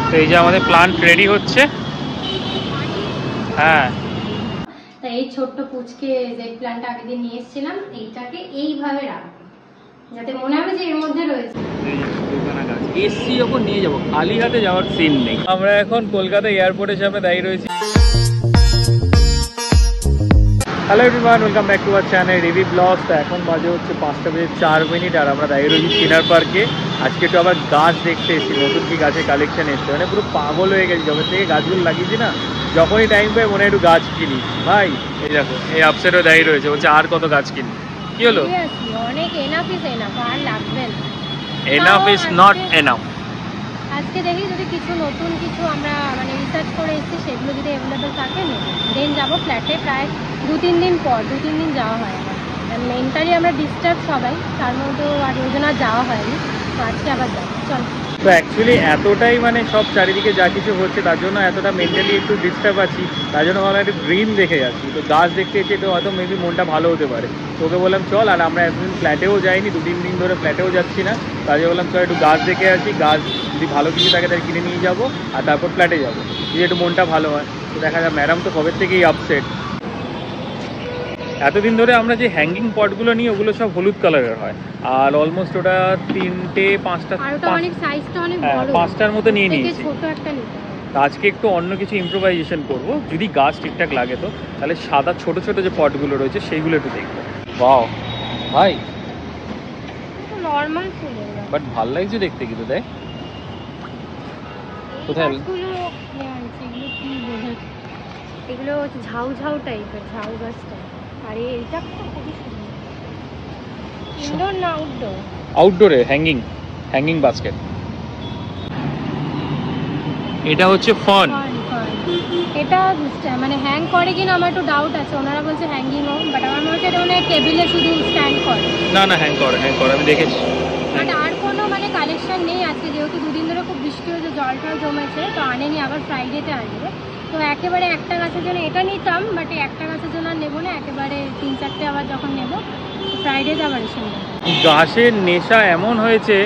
তো এই যে আমাদের প্লান্ট রেডি হচ্ছে। হ্যাঁ, তাই এই ছোট্ট পুচকে যে প্ল্যান্টটা আগের দিন নিয়ে এসেছিলাম এইটাকে এইভাবে রাখবো যাতে মনে হবে যে এর মধ্যে রয়েছে। এসি যখন নিয়ে যাবো, খালি হাতে যাওয়ার সিন নেই। আমরা এখন কলকাতা এয়ারপোর্টের সামনে দাঁড়িয়ে রয়েছি। Hello everyone, welcome back to our channel Rivi vlogs. তো এখন বাজে হচ্ছে 5:04 আর আমরা দাঁড়িয়ে রয়েছি চিনার পার্কে। আজকে তো আবার গাছ দেখতে এসেছি, নতুন কি গাছের কালেকশন এসছে, মানে পুরো পাগল হয়ে গেছি যবে থেকে গাছগুলো লাগিয়েছি না। যখনই টাইম পাই মনে হয় একটু গাছ কিনি। ভাই এই দেখো, এই আপসেটও দাঁড়িয়ে রয়েছে, বলছে আর কত গাছ কিনি। কি হলো? অনেক এনাফ ইজ এনাফ, আর লাগবে না। Enough is not enough. আজকে দেখি যদি কিছু নতুন কিছু আমরা মানে রিসার্চ করে এসেছি সেগুলো যদি অ্যাভেলেবেল থাকে দেন যাবো ফ্ল্যাটে। প্রায় 2-3 দিন পর, 2-3 দিন যাওয়া হয় আমার। মেন্টালি আমরা ডিস্টার্ব সবাই, তার মধ্যেও আর ওই জন্য যাওয়া হয়নি। তো আজকে আবার যাবো, চল। তো অ্যাকচুয়ালি এতটাই মানে সব চারিদিকে যা কিছু হচ্ছে তার জন্য এতটা মেন্টালি একটু ডিস্টার্ব আছি, তার জন্য ভাবলাম একটু গ্রিন দেখে যাচ্ছি। তো গাছ দেখতে এসে তো হয়তো মেবি মনটা ভালো হতে পারে। তোকে বললাম চল, আর আমরা এতদিন ফ্ল্যাটেও যাইনি, 2-3 দিন ধরে ফ্ল্যাটেও যাচ্ছি না, তাই বললাম চল একটু গাছ দেখে আসি। গাছ যদি ভালো কিছু থাকে তাহলে কিনে নিয়ে যাবো, আর তারপর ফ্ল্যাটে যাবো, যদি একটু মনটা ভালো হয়। তো দেখা যায় ম্যাডাম তো কবে থেকেই আপসেট। এতদিন ধরে আমরা যে হ্যাঙ্গিং পটগুলো নিই ওগুলো সব হলুদ কালারের হয়, আর অলমোস্ট ওটা 5টার মতো নিয়ে নিয়েছি। আজকে একটু অন্য কিছু ইম্প্রোভাইজেশন করব, যদি গাছ ঠিকঠাক লাগে তো তাহলে সাদা ছোট ছোট যে পটগুলো রয়েছে সেইগুলো একটু দেখবো। বাও ভাই, নরমাল ফুল বাট ভালো লাগছে দেখতে, কিন্তু দেখ কোথায় এগুলো ঝাউ ঝাউ টাইপের, ঝাউ গাছ টাইপ। আর এইটা খুবই সুন্দর। ইনডোর না আউটডোর? আউটডোরে হ্যাঙ্গিং বাস্কেট। এটা হচ্ছে ফন। এটা মানে হ্যাং করে কিনা আমার একটু ডাউট আছে। ওনারা বলছে হ্যাঙ্গিংও, বাট আমার মনে হচ্ছে এটা মানে টেবিলে শুধু স্ট্যান্ড করে। না না, হ্যাং করে আমি দেখেছি। বাট আর কোনো মানে কালেকশন নেই আজকে, যেহেতু 2 দিন ধরে খুব বৃষ্টি হয়েছে, জলটা জমেছে, তো আনেনি। আবার ফ্রাইডেতে আসবে। তো একেবারে একটা গাছের জন্য এটা নিতাম, বাট একটা গাছের জন্য আর নেবো না, একেবারে 3-4টে আবার যখন নেবো ফ্রাইডেতে আবার এসে নেবো। গাছের নেশা এমন হয়েছে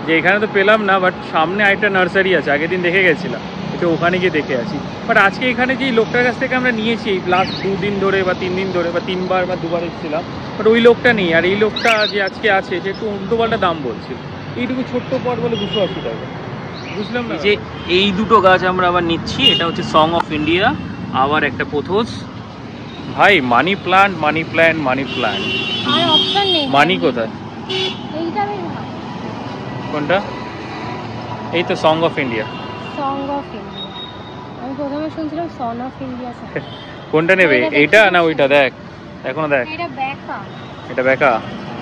যে এখানে তো পেলাম না, বাট সামনে আরেকটা নার্সারি আছে, আগের দিন দেখে গেছিলাম, একটু ওখানে গিয়ে দেখে আসি। বাট আজকে এখানে যে লোকটার কাছ থেকে আমরা নিয়েছি লাস্ট 2 দিন ধরে বা 3 দিন ধরে বা 3বার বা 2বার এসেছিলাম, বাট ওই লোকটা নেই। আর এই লোকটা যে আজকে আছে সে একটু উল্টোপাল্টা দাম বলছিল। এইটুকু ছোট্ট পট বলে 280 টাকা, বুঝলাম না। যে এই দুটো গাছ আমরা আবার নিচ্ছি, এটা হচ্ছে সং অফ ইন্ডিয়া, আবার একটা পোথোস। ভাই মানি প্ল্যান্ট আর অপশন নেই। মানি কোথায়? এইটা বেশ ভালো। কোনটা? এই তো song of India. Song of India, আমি প্রথমে শুনছিলাম সন অফ ইন্ডিয়া। কোনটা নেবে, এইটা না ওইটা? দেখ এখনো দেখ, এটা বেকা। এটা বেকা।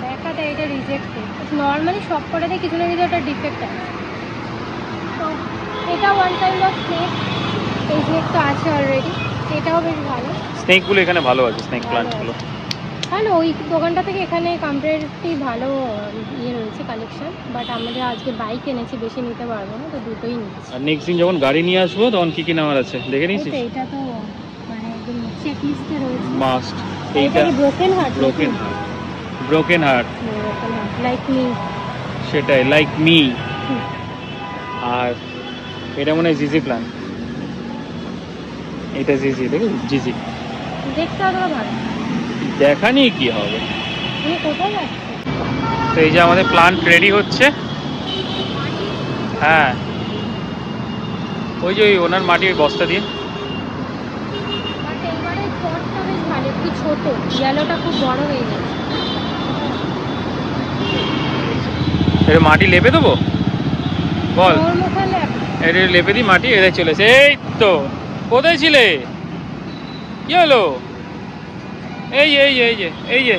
বেকাটা এটা রিজেক্টেড। নরমালি সব কটাতে কিছু না কিছু একটা ডিফেক্ট আছে। তো এটা ওয়ান কাইন্ড অফ স্নেক। এই যে একটা আছে অলরেডি, এটাও বেশ ভালো। স্নেকগুলো এখানে ভালো আছে, স্নেক প্ল্যান্টগুলো ভালো। ওই দোকানটা থেকে এখানে কম্পারেটিভলি ভালো ইয়ে রয়েছে কালেকশন। বাট আমাদের আজকে বাইক এনেছি, বেশি নিতে পারবো না, তো দুটোই নিচ্ছি। আর নেক্সট দিন যখন গাড়ি নিয়ে আসবো তখন কি কি নেওয়ার আছে দেখে নিয়েছিস? এটা তো মানে একদম চেক লিস্টে রয়েছে, মাস্ট। এইটা ব্রোকেন হার্ট লাইক মি, সেটাই লাইক মি। আর এটা মনে হয় জিজি প্ল্যান্ট, এটা জিজি, দেখো জিজি দেখতে অতটা ভালো দেখা নিয়ে কি হবে। তুমি কোথায় যাচ্ছ? তো এই যে আমাদের প্ল্যান্ট রেডি হচ্ছে। হ্যাঁ, ওই যে ওই ওনার মাটির বস্তা দিয়ে। বাট এবারে পটটা বেশ ভালো, একটু ছোট, ইয়েলোটা খুব বড় হয়ে গেছে। এটা মাটি লেপে দেবো বল? ওর মুখে এটা লেপে দিই মাটি, এদের চলেছে। এই তো, কোথায় ছিলে? কি হলো? এই এই এই যে এই যে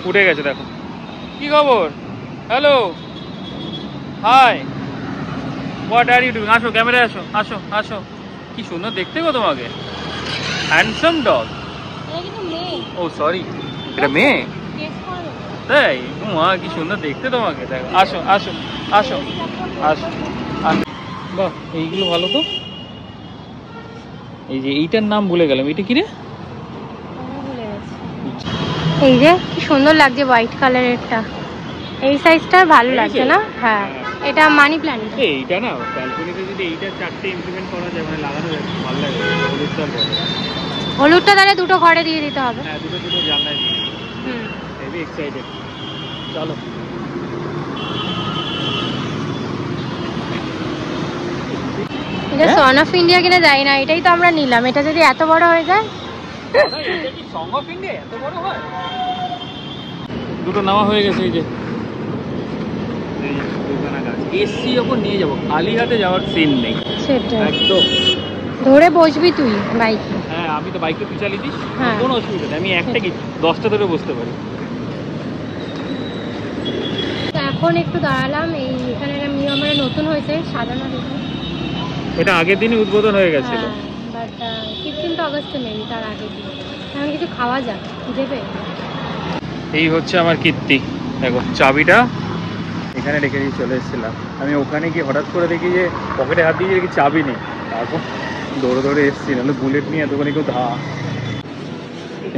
উঠে গেছে, দেখো কি খবর। Hello, hi, what are you doing? আসো ক্যামেরায়, আসো আসো আসো। কি সুন্দর দেখতে গো তোমাকে, হ্যান্ডসাম ডগ। ও সরি, এটা মেয়ে? তাই? মা কি সুন্দর দেখতে তোমাকে, দেখো। আসো আসো আসো আসো। বাহ, এইগুলো ভালো তো। এই যে এইটার নাম ভুলে গেলাম, এটা কি রে? এই যে কি সুন্দর লাগছে হোয়াইট কালারেরটা, এই সাইজটা ভালো লাগছে না? হ্যাঁ। এটা মানি প্ল্যান্ট। এইটা না ব্যালকনিতে যদি এইটা 4টে ইমপ্লিমেন্ট করা যায় মানে লাগানো যায় ভালো লাগে। হলুদটা তাহলে দুটো ঘরে দিয়ে দিতে হবে। হ্যাঁ দুটো জানলায় দিয়ে দিই। Heavy excited. চলো এটা সন অফ ইন্ডিয়া কিনা যাই না, এটাই তো আমরা নিলাম। এটা যদি এত বড় হয়ে যায়। এটা কি সং অফ ইন্ডিয়া এত বড় হয়? দুটো নেওয়া হয়ে গেছে। এই যে এসি যখন নিয়ে যাবো খালি হাতে যাওয়ার সিন নেই। সেটাই একদম ধরে বসবি তুই বাইকে। হ্যাঁ আমি তো বাইকে তুই চালিয়ে দিস, হ্যাঁ। কোনো অসুবিধা নেই। আমি একটা কি 10টা ধরে বসতে পারি। এখন একটু দাঁড়ালাম এই এখানে আমরা নতুন হয়েছে সাজানো। এটা আগের দিনই উদ্বোধন হয়ে গেছিল। বাট 15 আগস্টে মেবি, তার আগের দিন। এখন কিছু খাওয়া যাক, খিদে পেয়ে। এই হচ্ছে আমার কীর্তি। দেখো চাবিটা এখানে রেখে দিয়ে চলে এসেছিলাম। আমি ওখানে গিয়ে হঠাৎ করে দেখি যে পকেটে হাত দিয়ে দেখি চাবি নেই। তারপর দৌড়ে এসেছি, নাহলে বুলেট নিয়ে এতখানি কেউ ধা।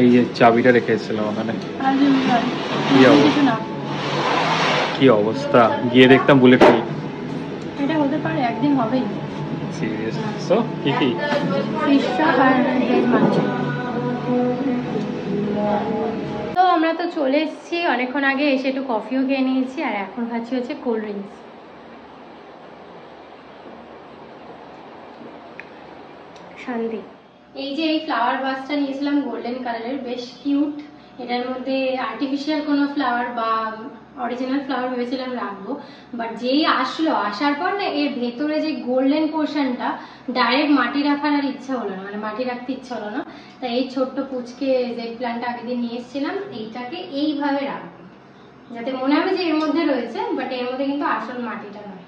এই যে চাবিটা রেখে এসেছিলাম ওখানে। কি অবস্থা, গিয়ে দেখতাম বুলেট নেই। এটা হতে পারে একদিন হবেই। সিরিয়াসলি। সো কি ফিশ চপ আর ভেজ মাছ। তো আমরা তো চলে এসেছি অনেকক্ষণ আগে, এসে একটু কফিও খেয়ে নিয়েছি আর এখন খাচ্ছি হচ্ছে কোল্ড ড্রিঙ্কস। শান্তি। এই যে এই ফ্লাওয়ার ভাসটা নিয়েছিলাম গোল্ডেন কালারের, বেশ কিউট। এটার মধ্যে আর্টিফিশিয়াল কোনো ফ্লাওয়ার বা অরিজিনাল ফ্লাওয়ার ভেবেছিলাম রাখবো, বাট যেই আসার পর না এর ভেতরে যে গোল্ডেন পোর্শনটা ডাইরেক্ট মাটি রাখার আর ইচ্ছা হলো না, মানে মাটি রাখতে ইচ্ছা হলো না। তাই এই ছোট্ট পুচকে যে প্ল্যান্টটা আগের দিন নিয়ে এসেছিলাম এইটাকে এইভাবে রাখবো, যাতে মনে হবে যে এর মধ্যে রয়েছে, বাট এর মধ্যে কিন্তু আসল মাটিটা নয়।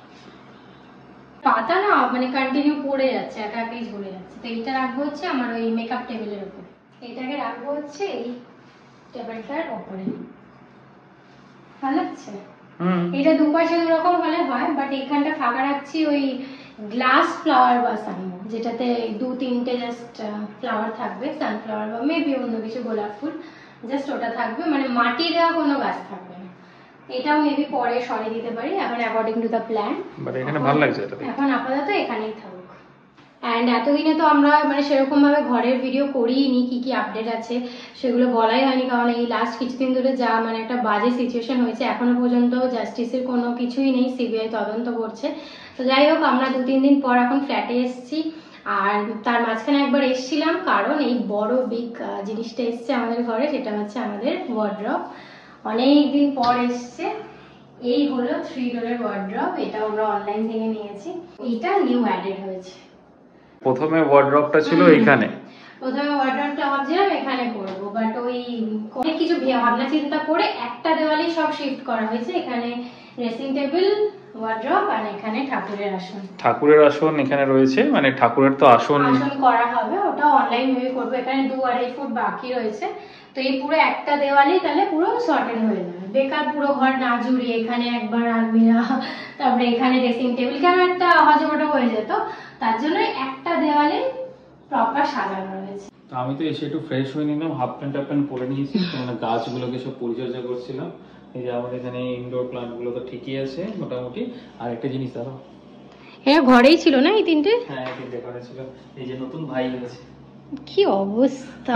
পাতা না মানে কন্টিনিউ পড়ে যাচ্ছে, একা একাই ঝরে যাচ্ছে। তো এইটা রাখবো হচ্ছে আমার ওই মেকআপ টেবিলের উপর, এইটাকে রাখবো হচ্ছে এই টেবিলটার উপরে। ভালো লাগছে? এটা দুপাশে দুরকম হলে হয়, বাট এখানটা ফাঁকা রাখছি ওই গ্লাস ফ্লাওয়ার ভাস আনবো, যেটাতে 2-3টে জাস্ট ফ্লাওয়ার থাকবে, সানফ্লাওয়ার বা মেবি অন্য কিছু গোলাপ ফুল, জাস্ট ওটা থাকবে, মানে মাটি দেওয়া কোনো গাছ থাকবে না। এটাও মেবি পরে সরিয়ে দিতে পারি, এখন according to the plan. But এখানে ভালো লাগছে এটা। এখন আপাতত এখানেই থাকুক। অ্যান্ড এতদিনে তো আমরা মানে সেরকম ভাবে ঘরের ভিডিও করিনি, কি কি আপডেট আছে সেগুলো বলাই হয়নি, কারণ এই লাস্ট কিছুদিন ধরে যা মানে একটা বাজে সিচুয়েশন হয়েছে, এখনো পর্যন্ত জাস্টিসের কোনো কিছুই নেই, সিবিআই তদন্ত করছে। তো যাই হোক, আমরা 2-3 দিন পর এখন ফ্ল্যাটে এসেছি। আর তার মাঝখানে একবার এসেছিলাম কারণ এই বড় বিগ জিনিসটা এসছে আমাদের ঘরে, সেটা হচ্ছে আমাদের ওয়ার্ড্রপ। অনেকদিন পর এসছে। এই হলো 3 ডোরের ওয়ার্ড্রপ, এটা আমরা অনলাইন থেকে নিয়েছি। এটা নিউ অ্যাডেড হয়েছে। প্রথমে ওয়ার্ড্রপটা ছিল এখানে, প্রথমে ওয়ার্ড্রপটা ভাবছিলাম এখানে করব, বাট ওই অনেক কিছু ভাবনা চিন্তা করে একটা দেওয়ালেই সব শিফট করা হয়েছে। এখানে ড্রেসিং টেবিল, ওয়ার্ড্রপ আর এখানে ঠাকুরের আসন। ঠাকুরের আসন এখানে রয়েছে, মানে ঠাকুরের তো আসন করা হবে, ওটা অনলাইন ভাবে করব। এখানে 2-2.5 ফুট বাকি রয়েছে। তো এই পুরো একটা দেওয়ালেই তাহলে পুরো সর্টেড হয়ে যাবে, বেকার পুরো ঘর না জুড়িয়ে এখানে একবার আলমিরা, তারপরে এখানে ড্রেসিং টেবিল, কেন একটা হজবটা হয়ে যেত। তার জন্য একটা দেওয়ালে প্রপার সাজানো রয়েছে। তো আমি তো এসে একটু ফ্রেশ হয়ে নিলাম, হাফ প্যান্ট পরে নিয়েছি, মানে গাছগুলোকে সব পরিচর্যা করছিলাম। এই যে আমার এখানে ইনডোর প্লান্ট গুলো তো ঠিকই আছে মোটামুটি। আর একটা জিনিস দাঁড়াও, হ্যাঁ ঘরেই ছিল না এই তিনটে? হ্যাঁ এই তিনটে ঘরে ছিল। এই যে নতুন ভাই আছে, কি অবস্থা।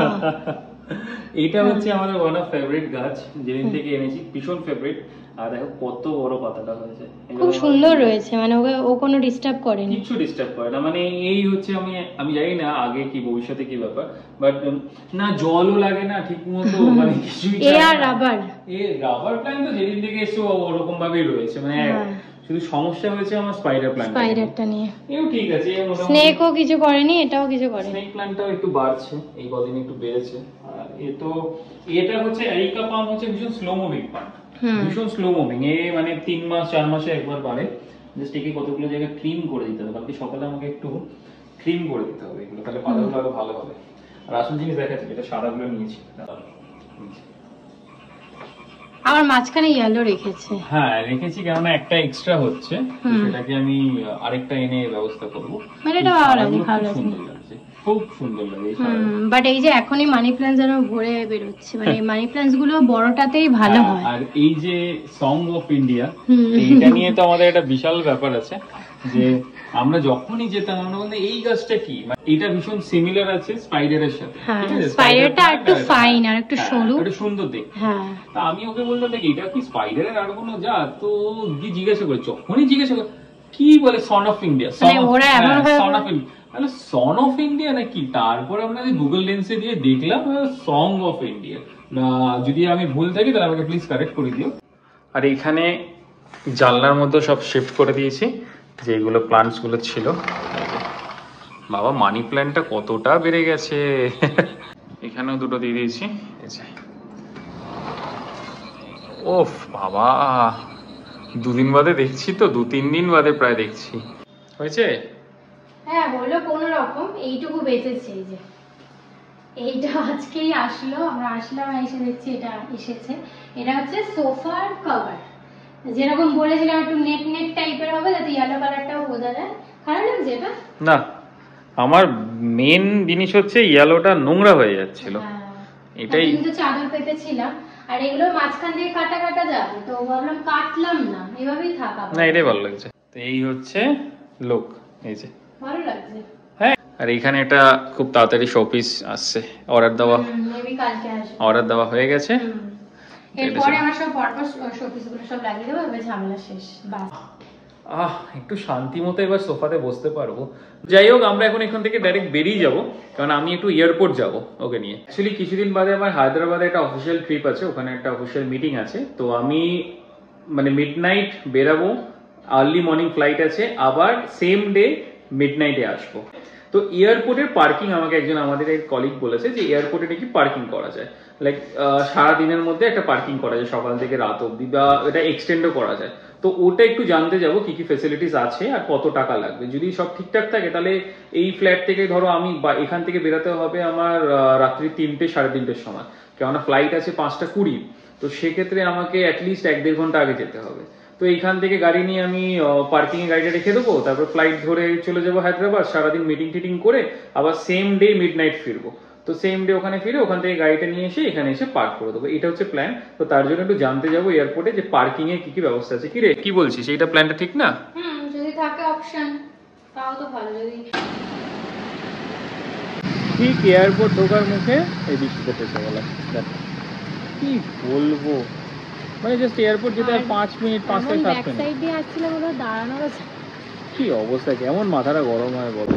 এইটা হচ্ছে আমার ওয়ান অফ ফেভারিট গাছ, যেদিন থেকে এনেছি ভীষণ ফেভারিট। আর দেখো কত বড় পাতাটা হয়েছে, খুব সুন্দর রয়েছে, মানে ও কোনো ডিস্টার্ব করেনি, কিছু ডিস্টার্ব করে না। মানে এই হচ্ছে আমি জানি না আগে কি ভবিষ্যতে কি ব্যাপার, বাট না জলও লাগে না ঠিকমতো, মানে কিছুই রাবার প্ল্যান্ট তো যেদিন থেকে এসে ওরকম ভাবেই রয়েছে। মানে শুধু সমস্যা হয়েছে আমার স্পাইডারটা নিয়ে। এও ঠিক আছে, স্নেকও কিছু করেনি, এটাও কিছু করেনি। স্নেক প্ল্যান্টটাও একটু বাড়ছে, এই কদিন একটু বেড়েছে। আর এটা হচ্ছে এরিকা পাম, হচ্ছে ভীষণ স্লো মুভিং প্ল্যান্ট, ভীষণ স্লো মুভিং। মানে 3-4 মাসে একবার বাড়ে। জাস্ট একে কতগুলো জায়গা ক্লিন করে দিতে হবে, কালকে সকালে আমাকে একটু ক্লিন করে দিতে হবে এগুলো, তাহলে পাতাগুলো আরো ভালো হবে। আর আসল জিনিস দেখাচ্ছি, এটা সাদাগুলো নিয়েছি, আমার মাঝখানে ইয়েলো রেখেছে। হ্যাঁ রেখেছি, কেননা একটা এক্সট্রা হচ্ছে, সেটাকে আমি আরেকটা এনে ব্যবস্থা করব। মানে এটা ভালো লাগছে। খুব সুন্দর লাগে। বাট এই যে এখনই মানি প্ল্যান্ট যেন ভরে বেরোচ্ছে, মানে মানি প্ল্যান্টস গুলো বড়টাতেই ভালো হয়। আর এই যে সং অফ ইন্ডিয়া, এইটা নিয়ে তো আমাদের একটা বিশাল ব্যাপার আছে যে আমরা যখনই যেতাম আমরা বলতাম এই গাছটা কি, এটা ভীষণ সিমিলার আছে স্পাইডারের সাথে। স্পাইডারটা একটু ফাইন আর একটু সরু, একটু সুন্দর দেখতে। হ্যাঁ, তা আমি ওকে বললাম দেখি এটা কি স্পাইডারের আর কোনো জাত, তো কি জিজ্ঞাসা করে, যখনই জিজ্ঞাসা করে কি বলে son of India, son of India, son of India নাকি। তারপর আমরা গুগল লেন্সে দিয়ে দেখলাম সং অফ ইন্ডিয়া। যদি আমি ভুল থাকি তাহলে আমাকে প্লিজ কারেক্ট করে দিও। আর এখানে জানলার মধ্যে সব শিফট করে দিয়েছি যেগুলো প্লান্টস গুলো ছিল। বাবা মানি প্ল্যান্টটা কতটা বেড়ে গেছে। এখানেও দুটো দিয়ে দিয়েছি। ওফ বাবা, দুদিন বাদে দেখছি তো, 2-3 দিন বাদে প্রায় দেখছি। হয়েছে? হ্যাঁ হলো কোন রকম। এইটুকু বেঁচেছে, এই যে এইটা আজকেই আসলো, আমরা আসলাম এসে দেখছি এটা এসেছে। এটা হচ্ছে সোফার কভার, যেরকম বলেছিলাম একটু নেট নেট টাইপের হবে যাতে ইয়েলো কালারটাও বোঝা যায়। খারাপ লাগছে এটা? না, আমার মেন জিনিস হচ্ছে ইয়েলোটা নোংরা হয়ে যাচ্ছিল, এটাই। কিন্তু চাদর পেতেছিলাম আর এগুলো মাঝখান দিয়ে কাটা কাটা যাবে, তো ভাবলাম কাটলাম না, এভাবেই থাকা। না এটাই ভালো লাগছে। তো এই হচ্ছে লোক, এই যে ভালো লাগছে। হ্যাঁ, আর এখানে এটা খুব তাড়াতাড়ি শোপিস আসছে, অর্ডার দেওয়া, মেবি কালকে আসবে। অর্ডার দেওয়া হয়ে গেছে। এরপরে আমরা সব পরপর শোপিসগুলো সব লাগিয়ে দেবো, এবার ঝামেলা শেষ। বাস একটু শান্তি মতো এবার সোফাতে বসতে পারবো। যাই হোক, আমরা এখন এখান থেকে ডাইরেক্ট বেরিয়ে যাব, কারণ আমি একটু এয়ারপোর্ট যাব ওকে নিয়ে। অ্যাকচুয়ালি কিছুদিন বাদে আমার হায়দ্রাবাদে একটা অফিসিয়াল ট্রিপ আছে, ওখানে একটা অফিসিয়াল মিটিং আছে। তো আমি মানে মিডনাইট বেরাবো, আর্লি মর্নিং ফ্লাইট আছে, আবার সেম ডে মিডনাইটে আসবো। তো এয়ারপোর্টের পার্কিং আমাকে একজন আমাদের এক কলিগ বলেছে যে এয়ারপোর্টে নাকি পার্কিং করা যায়, লাইক সারাদিনের মধ্যে একটা পার্কিং করা যায় সকাল থেকে রাত অব্দি, বা এটা এক্সটেন্ডও করা যায়। তো ওটা একটু জানতে যাবো কি কি ফেসিলিটিস আছে আর কত টাকা লাগবে। যদি সব ঠিকঠাক থাকে তাহলে এই ফ্ল্যাট থেকে ধরো আমি এখান থেকে বেরোতে হবে আমার রাত্রি 3-3:30 সময়, কেননা ফ্লাইট আছে 5:20। তো সেক্ষেত্রে আমাকে অ্যাটলিস্ট 1-1.5 ঘন্টা আগে যেতে হবে। তো এইখান থেকে গাড়ি নিয়ে আমি পার্কিং এ গাড়িটা রেখে দেবো, তারপর ফ্লাইট ধরে চলে যাবো হায়দ্রাবাদ, সারাদিন মিটিং টিটিং করে আবার সেম ডে মিডনাইট ফিরবো। তো সেম ডে ওখানে ফিরে ওখান থেকে গাড়িটা নিয়ে এসে এখানে এসে পার্ক করে দেবো, এটা হচ্ছে প্ল্যান। তো তার জন্য একটু জানতে যাবো এয়ারপোর্টে যে পার্কিং এর কি কি ব্যবস্থা আছে। কি রে, কি বলছিস, এইটা প্ল্যানটা ঠিক না? যদি থাকে অপশন তাও তো ভালো। যদি ঠিক এয়ারপোর্ট ঢোকার মুখে এই বৃষ্টিতে ফেসে গেলাম। কি বলবো, মানে জাস্ট এয়ারপোর্ট যেতে আর 5 মিনিট, 5-7 মিনিট। সাইড দিয়ে আসছিলাম, ওরা দাঁড়ানোর কি অবস্থা, কেমন মাথাটা গরম হয় বল।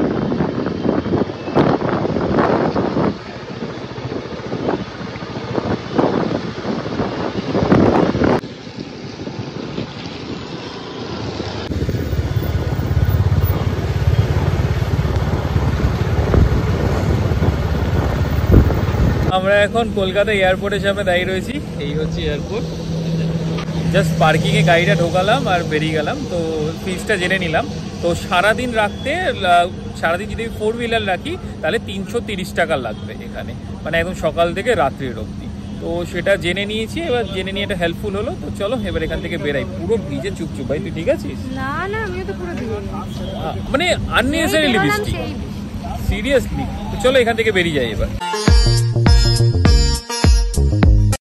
আমরা এখন কলকাতা এয়ারপোর্টের সামনে দাঁড়িয়ে রয়েছি। এই হচ্ছে এয়ারপোর্ট, জাস্ট পার্কিং এ গাড়িটা ঢোকালাম আর বেরিয়ে গেলাম। তো ফিসটা জেনে নিলাম। তো সারাদিন রাখতে, সারাদিন যদি 4 হুইলার রাখি তাহলে 330 টাকা লাগবে এখানে, মানে একদম সকাল থেকে রাত্রির অবধি। তো সেটা জেনে নিয়েছি, এবার জেনে নিয়ে এটা হেল্পফুল হলো। তো চলো এবার এখান থেকে বেরাই। পুরো ভিজে চুপচুপ। ভাই তুই ঠিক আছিস? না না, আমিও তো পুরো ভিজে, মানে আননেসেসারিলি বৃষ্টি, সিরিয়াসলি। তো চলো এখান থেকে বেরিয়ে যাই এবার।